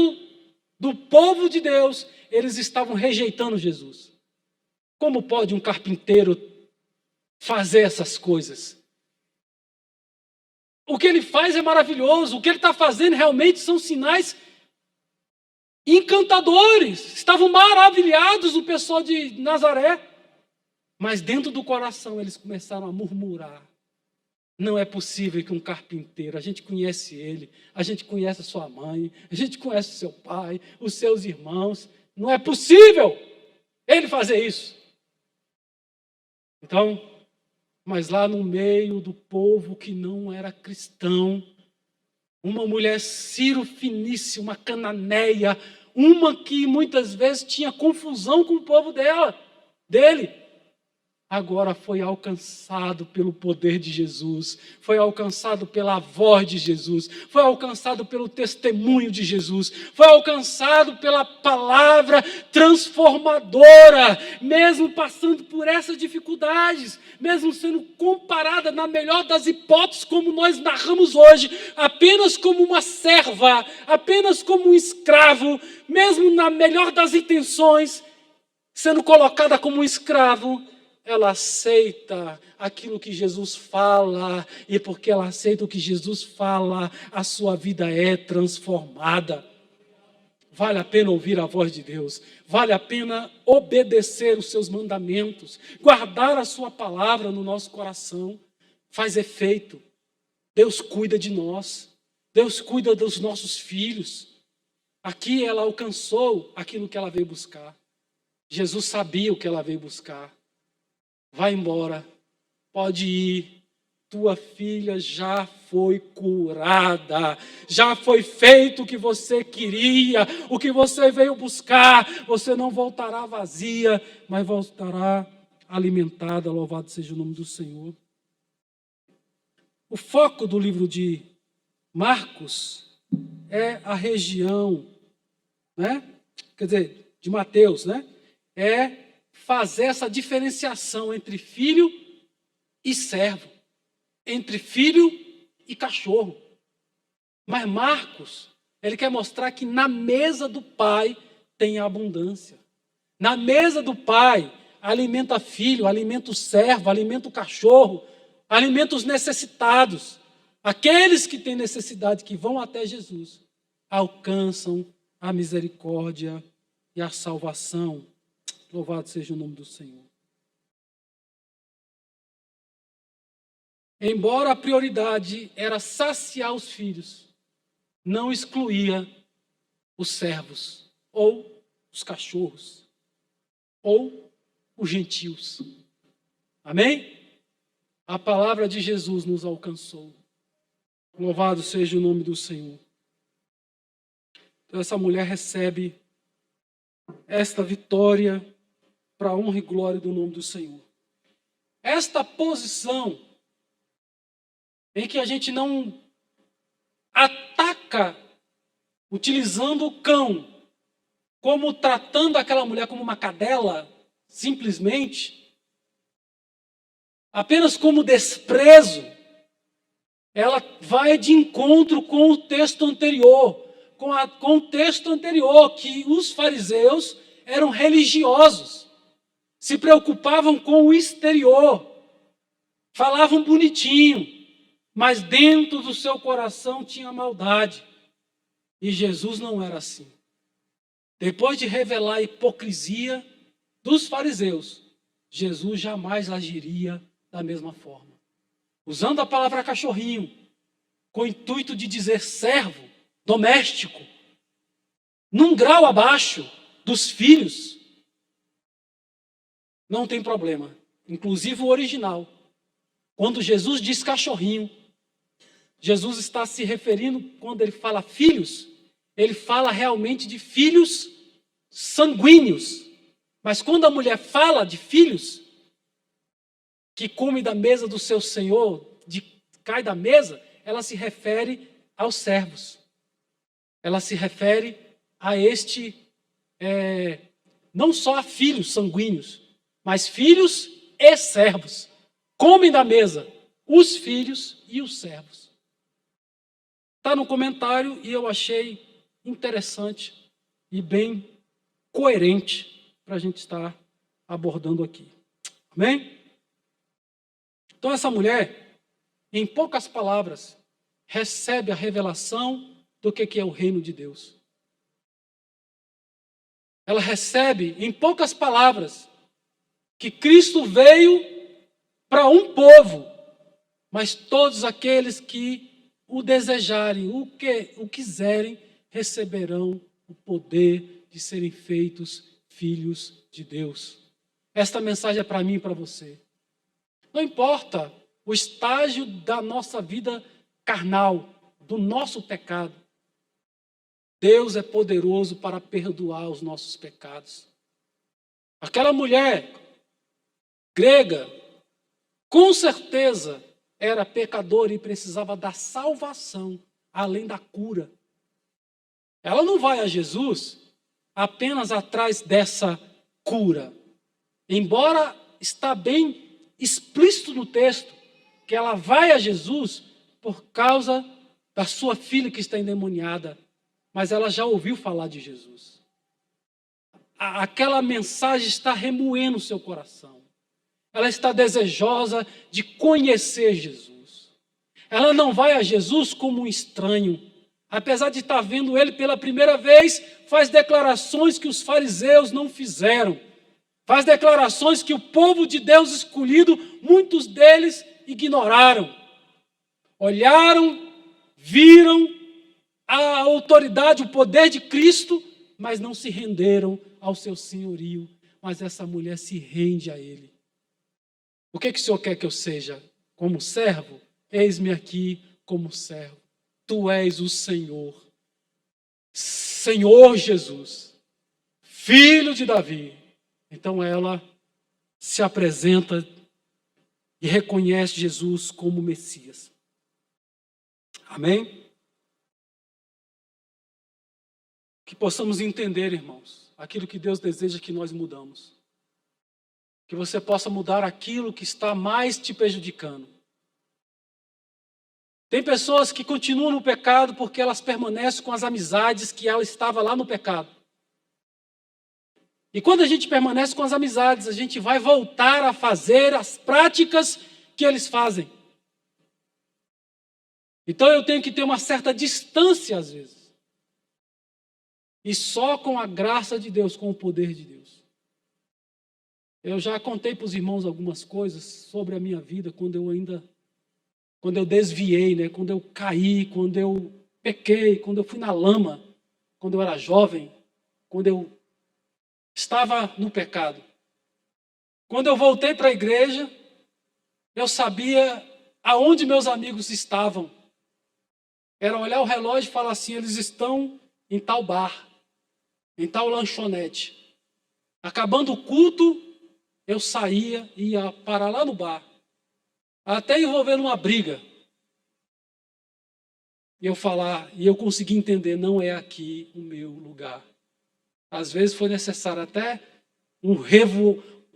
do povo de Deus, eles estavam rejeitando Jesus. Como pode um carpinteiro fazer essas coisas? O que ele faz é maravilhoso. O que ele está fazendo realmente são sinais encantadores. Estavam maravilhados o pessoal de Nazaré. Mas dentro do coração eles começaram a murmurar. Não é possível que um carpinteiro, a gente conhece ele, a gente conhece a sua mãe, a gente conhece o seu pai, os seus irmãos. Não é possível ele fazer isso. Então, mas lá no meio do povo que não era cristão, uma mulher cirofinícia, uma cananeia, uma que muitas vezes tinha confusão com o povo dele, agora foi alcançado pelo poder de Jesus, foi alcançado pela voz de Jesus, foi alcançado pelo testemunho de Jesus, foi alcançado pela palavra transformadora, mesmo passando por essas dificuldades, mesmo sendo comparada na melhor das hipóteses, como nós narramos hoje, apenas como uma serva, apenas como um escravo, mesmo na melhor das intenções, sendo colocada como um escravo, ela aceita aquilo que Jesus fala, e porque ela aceita o que Jesus fala, a sua vida é transformada. Vale a pena ouvir a voz de Deus, vale a pena obedecer os seus mandamentos, guardar a sua palavra no nosso coração, faz efeito. Deus cuida de nós, Deus cuida dos nossos filhos. Aqui ela alcançou aquilo que ela veio buscar. Jesus sabia o que ela veio buscar. Vai embora, pode ir, tua filha já foi curada, já foi feito o que você queria, o que você veio buscar, você não voltará vazia, mas voltará alimentada, louvado seja o nome do Senhor. O foco do livro de Marcos é a região, né? Quer dizer, de Mateus, né? É fazer essa diferenciação entre filho e servo, entre filho e cachorro. Mas Marcos, ele quer mostrar que na mesa do pai tem abundância. Na mesa do pai, alimenta filho, alimenta o servo, alimenta o cachorro, alimenta os necessitados. Aqueles que têm necessidade, que vão até Jesus, alcançam a misericórdia e a salvação. Louvado seja o nome do Senhor. Embora a prioridade era saciar os filhos, não excluía os servos ou os cachorros, ou os gentios. Amém? A palavra de Jesus nos alcançou. Louvado seja o nome do Senhor. Então essa mulher recebe esta vitória para a honra e glória do nome do Senhor. Esta posição em que a gente não ataca utilizando o cão, como tratando aquela mulher como uma cadela, simplesmente, apenas como desprezo, ela vai de encontro com o texto anterior, com o texto anterior, que os fariseus eram religiosos, se preocupavam com o exterior, falavam bonitinho, mas dentro do seu coração tinha maldade. E Jesus não era assim. Depois de revelar a hipocrisia dos fariseus, Jesus jamais agiria da mesma forma. Usando a palavra cachorrinho, com o intuito de dizer servo, doméstico, num grau abaixo dos filhos, não tem problema. Inclusive o original. Quando Jesus diz cachorrinho, Jesus está se referindo, quando ele fala filhos, ele fala realmente de filhos sanguíneos. Mas quando a mulher fala de filhos, que come da mesa do seu senhor, cai da mesa, ela se refere aos servos. Ela se refere a não só a filhos sanguíneos, mas filhos e servos. Comem da mesa os filhos e os servos. Está no comentário e eu achei interessante e bem coerente para a gente estar abordando aqui. Amém? Então essa mulher, em poucas palavras, recebe a revelação do que é o reino de Deus. Ela recebe, em poucas palavras, que Cristo veio para um povo, mas todos aqueles que o desejarem, o quiserem, receberão o poder de serem feitos filhos de Deus. Esta mensagem é para mim e para você. Não importa o estágio da nossa vida carnal, do nosso pecado. Deus é poderoso para perdoar os nossos pecados. Aquela mulher grega, com certeza, era pecadora e precisava da salvação, além da cura. Ela não vai a Jesus apenas atrás dessa cura. Embora está bem explícito no texto que ela vai a Jesus por causa da sua filha que está endemoniada, mas ela já ouviu falar de Jesus. Aquela mensagem está remoendo o seu coração. Ela está desejosa de conhecer Jesus. Ela não vai a Jesus como um estranho. Apesar de estar vendo ele pela primeira vez, faz declarações que os fariseus não fizeram. Faz declarações que o povo de Deus escolhido, muitos deles ignoraram. Olharam, viram a autoridade, o poder de Cristo, mas não se renderam ao seu senhorio. Mas essa mulher se rende a ele. O que o Senhor quer que eu seja? Como servo? Eis-me aqui como servo. Tu és o Senhor. Senhor Jesus, Filho de Davi. Então ela se apresenta e reconhece Jesus como Messias. Amém? Que possamos entender, irmãos, aquilo que Deus deseja que nós mudamos. Que você possa mudar aquilo que está mais te prejudicando. Tem pessoas que continuam no pecado porque elas permanecem com as amizades que ela estava lá no pecado. E quando a gente permanece com as amizades, a gente vai voltar a fazer as práticas que eles fazem. Então eu tenho que ter uma certa distância às vezes. E só com a graça de Deus, com o poder de Deus. Eu já contei para os irmãos algumas coisas sobre a minha vida, quando eu desviei, né? Quando eu caí, quando eu pequei, quando eu fui na lama, quando eu era jovem. quando eu estava no pecado. Quando eu voltei para a igreja, eu sabia aonde meus amigos estavam. Era olhar o relógio e falar assim, eles estão em tal bar, em tal lanchonete. Acabando o culto, eu saía e ia parar lá no bar. Até envolver numa briga. E eu consegui entender, não é aqui o meu lugar. Às vezes foi necessário até um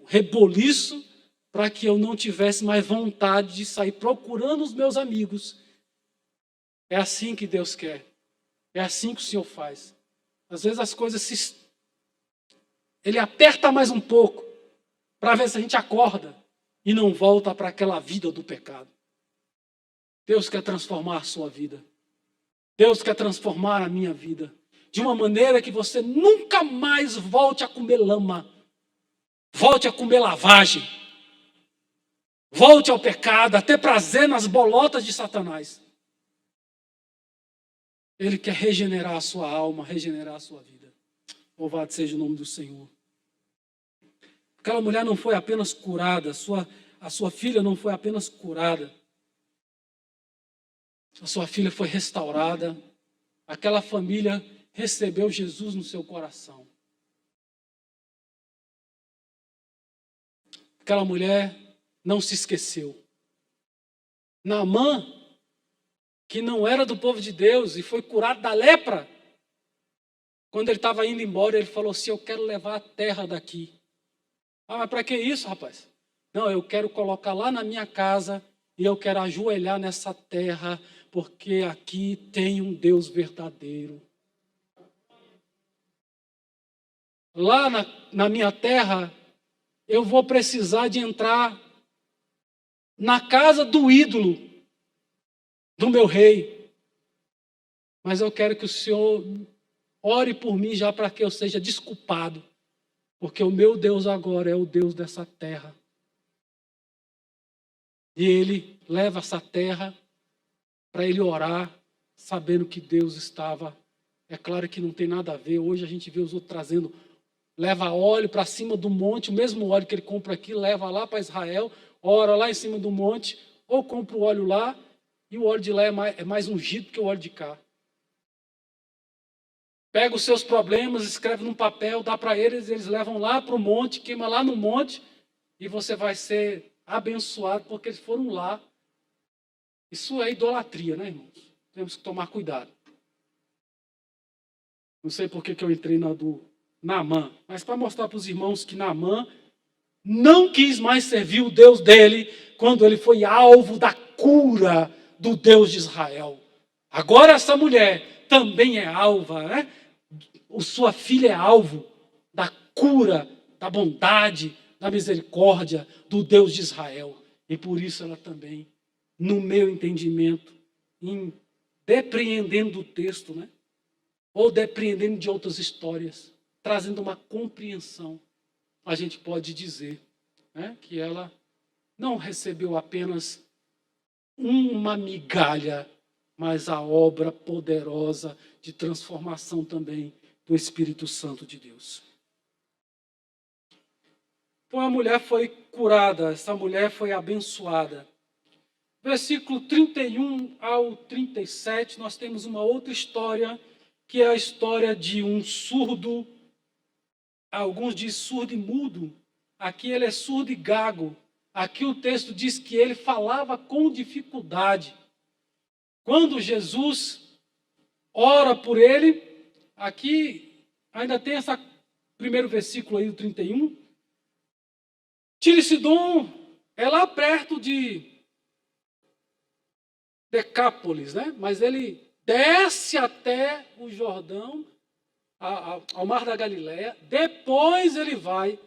reboliço para que eu não tivesse mais vontade de sair procurando os meus amigos. É assim que Deus quer. É assim que o Senhor faz. Às vezes as coisas Ele aperta mais um pouco para ver se a gente acorda e não volta para aquela vida do pecado. Deus quer transformar a sua vida. Deus quer transformar a minha vida de uma maneira que você nunca mais volte a comer lama, volte a comer lavagem, volte ao pecado, a ter prazer nas bolotas de Satanás. Ele quer regenerar a sua alma, regenerar a sua vida. Louvado seja o nome do Senhor. Aquela mulher não foi apenas curada, a sua filha não foi apenas curada. A sua filha foi restaurada. Aquela família recebeu Jesus no seu coração. Aquela mulher não se esqueceu. Naamã, que não era do povo de Deus e foi curado da lepra, quando ele estava indo embora, ele falou assim, eu quero levar a terra daqui. Ah, mas para que isso, rapaz? Não, eu quero colocar lá na minha casa e eu quero ajoelhar nessa terra, porque aqui tem um Deus verdadeiro. Lá na minha terra, eu vou precisar de entrar na casa do ídolo do meu rei. Mas eu quero que o Senhor ore por mim já para que eu seja desculpado. Porque o meu Deus agora é o Deus dessa terra. E ele leva essa terra para ele orar, sabendo que Deus estava. É claro que não tem nada a ver. Hoje a gente vê os outros trazendo, leva óleo para cima do monte, o mesmo óleo que ele compra aqui, leva lá para Israel, ora lá em cima do monte, ou compra o óleo lá, e o óleo de lá é mais ungido que o óleo de cá. Pega os seus problemas, escreve num papel, dá para eles, eles levam lá para o monte, queima lá no monte, e você vai ser abençoado porque eles foram lá. Isso é idolatria, né, irmãos? Temos que tomar cuidado. Não sei por que eu entrei na do Naamã, mas para mostrar para os irmãos que Naamã não quis mais servir o Deus dele quando ele foi alvo da cura do Deus de Israel. Agora essa mulher também é alva, né? Sua filha é alvo da cura, da bondade, da misericórdia do Deus de Israel. E por isso ela também, no meu entendimento, depreendendo do texto, né? Ou depreendendo de outras histórias, trazendo uma compreensão, a gente pode dizer, né, que ela não recebeu apenas uma migalha, mas a obra poderosa de transformação também do Espírito Santo de Deus. Então a mulher foi curada, essa mulher foi abençoada. Versículo 31 ao 37, nós temos uma outra história, que é a história de um surdo, alguns dizem surdo e mudo, aqui ele é surdo e gago. Aqui o texto diz que ele falava com dificuldade. Quando Jesus ora por ele, aqui ainda tem esse primeiro versículo aí do 31. Tire-Sidom é lá perto de Decápolis, né? Mas ele desce até o Jordão, ao Mar da Galileia, depois ele vai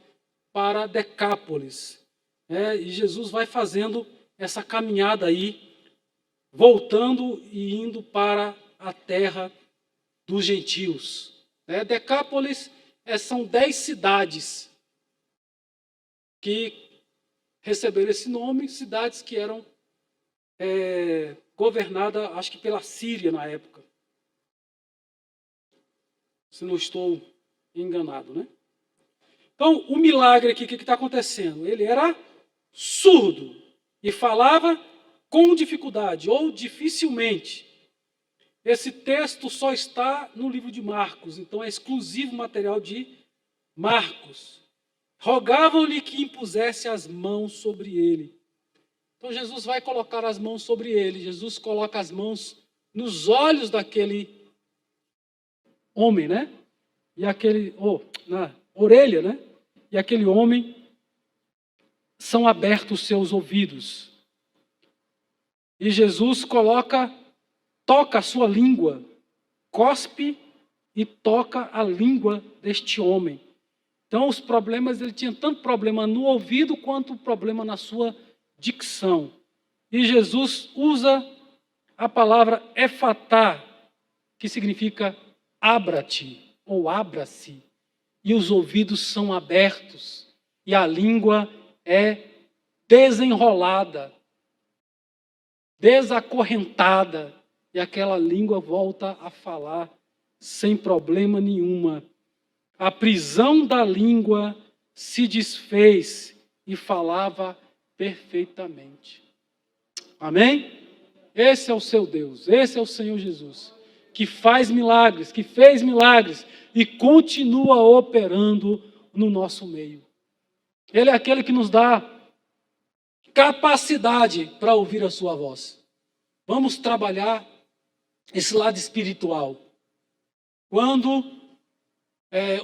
para Decápolis. E Jesus vai fazendo essa caminhada aí, voltando e indo para a terra dos gentios. Decápolis são 10 cidades que receberam esse nome, cidades que eram governadas, acho que pela Síria na época. Se não estou enganado, né? Então, o milagre aqui, o que está acontecendo? Ele era surdo e falava com dificuldade ou dificilmente. Esse texto só está no livro de Marcos, então é exclusivo material de Marcos. Rogavam-lhe que impusesse as mãos sobre ele. Então Jesus vai colocar as mãos sobre ele. Jesus coloca as mãos nos olhos daquele homem, né? E aquele, na orelha, né? E aquele homem, são abertos os seus ouvidos. E Jesus toca a sua língua, cospe e toca a língua deste homem. Então os problemas, ele tinha tanto problema no ouvido quanto problema na sua dicção. E Jesus usa a palavra efatá, que significa abra-te ou abra-se. E os ouvidos são abertos e a língua é desenrolada, desacorrentada, e aquela língua volta a falar sem problema nenhuma. A prisão da língua se desfez e falava perfeitamente. Amém? Esse é o seu Deus, esse é o Senhor Jesus, que faz milagres, que fez milagres e continua operando no nosso meio. Ele é aquele que nos dá capacidade para ouvir a sua voz. Vamos trabalhar esse lado espiritual. Quando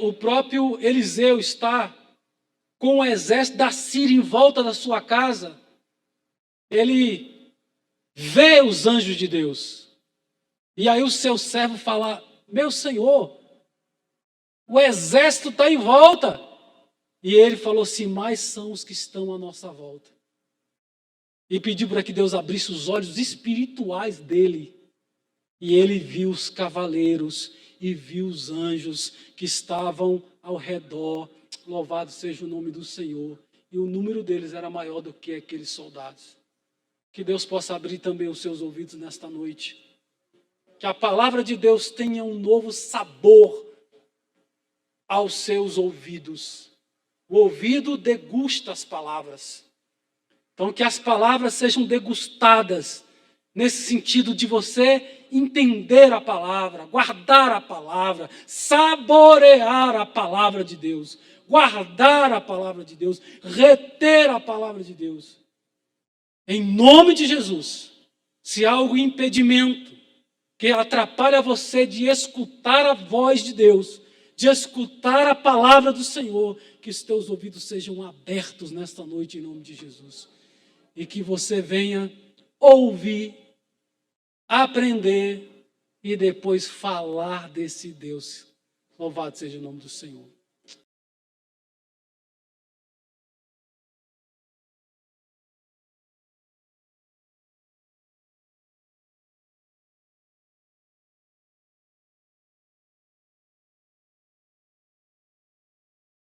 o próprio Eliseu está com o exército da Síria em volta da sua casa, ele vê os anjos de Deus. E aí o seu servo fala: meu senhor, o exército está em volta. E ele falou assim: mais são os que estão à nossa volta. E pediu para que Deus abrisse os olhos espirituais dele. E ele viu os cavaleiros e viu os anjos que estavam ao redor. Louvado seja o nome do Senhor. E o número deles era maior do que aqueles soldados. Que Deus possa abrir também os seus ouvidos nesta noite. Que a palavra de Deus tenha um novo sabor aos seus ouvidos. O ouvido degusta as palavras. Então, que as palavras sejam degustadas, nesse sentido de você entender a palavra, guardar a palavra, saborear a palavra de Deus, guardar a palavra de Deus, reter a palavra de Deus. Em nome de Jesus, se há algum impedimento que atrapalha você de escutar a voz de Deus, de escutar a palavra do Senhor, que os teus ouvidos sejam abertos nesta noite em nome de Jesus. E que você venha ouvir, aprender e depois falar desse Deus. Louvado seja o nome do Senhor.